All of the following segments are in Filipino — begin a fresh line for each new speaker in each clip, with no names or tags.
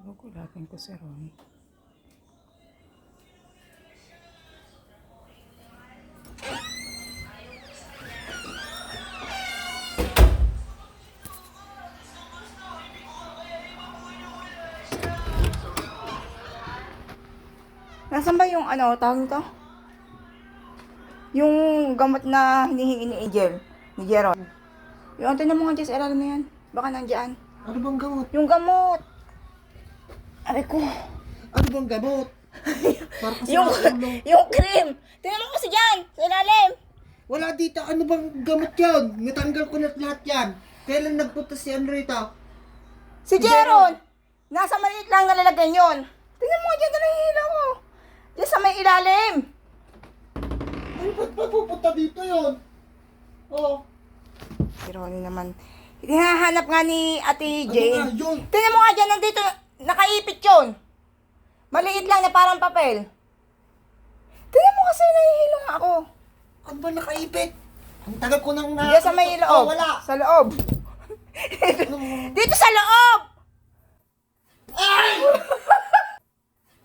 Gugulatin ko si Ron. Nasaan ba yung tawag nito? Yung gamot na hinihingi ni Angel, ni Jeron. Yung tingnan mo nga dyan sa ilalim na yan. Baka nandiyan.
Ano bang gamot?
Yung gamot. Aray ko.
Ano bang gamot? Para kasi
yung cream. Tingnan mo kasi dyan, sa ilalim.
Wala dito. Ano bang gamot yan? Natanggal ko na lahat yan. Kailan nagpunta si Enrita?
Si Jeron. Nasa maliit lang nalalagay yun. Tingnan mo nga dyan, nalahihila ko. Diyan sa may ilalim.
Ay, ba't mapupunta dito yun? Oh.
Si Ronnie naman. Hinahanap nga ni Ate Jane.
Ano nga yun?
Tingnan mo nga dyan, nandito, nakaipit yun. Maliit lang na parang papel. Tingnan mo kasi, nahihilo nga ako.
Ano ba nakaipit? Ang tagal ko nang
Diyan sa may loob.
Oh, wala.
Sa loob. Dito sa loob!
Ay!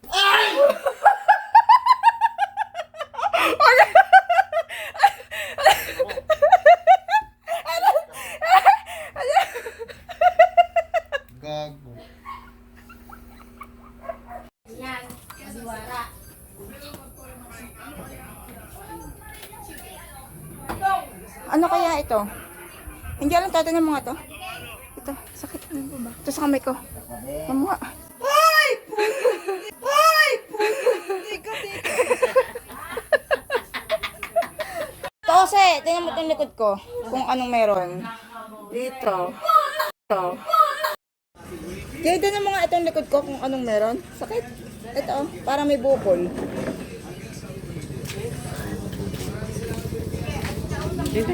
Ay! Gago.
Yan, kasiwara.
Ano kaya ito? Hindi alam, tatanong mo nga to. Ito, sakit ano ba? Ito sa kamay ko. Ano nga? Ay! Ay! Tiko, tiko. Tose, tingnan mo itong likod ko. Kung anong meron. Dito. Ito. Kaya tingnan mo nga itong likod ko kung anong meron. Sakit. Ito, parang may bukol. Dito.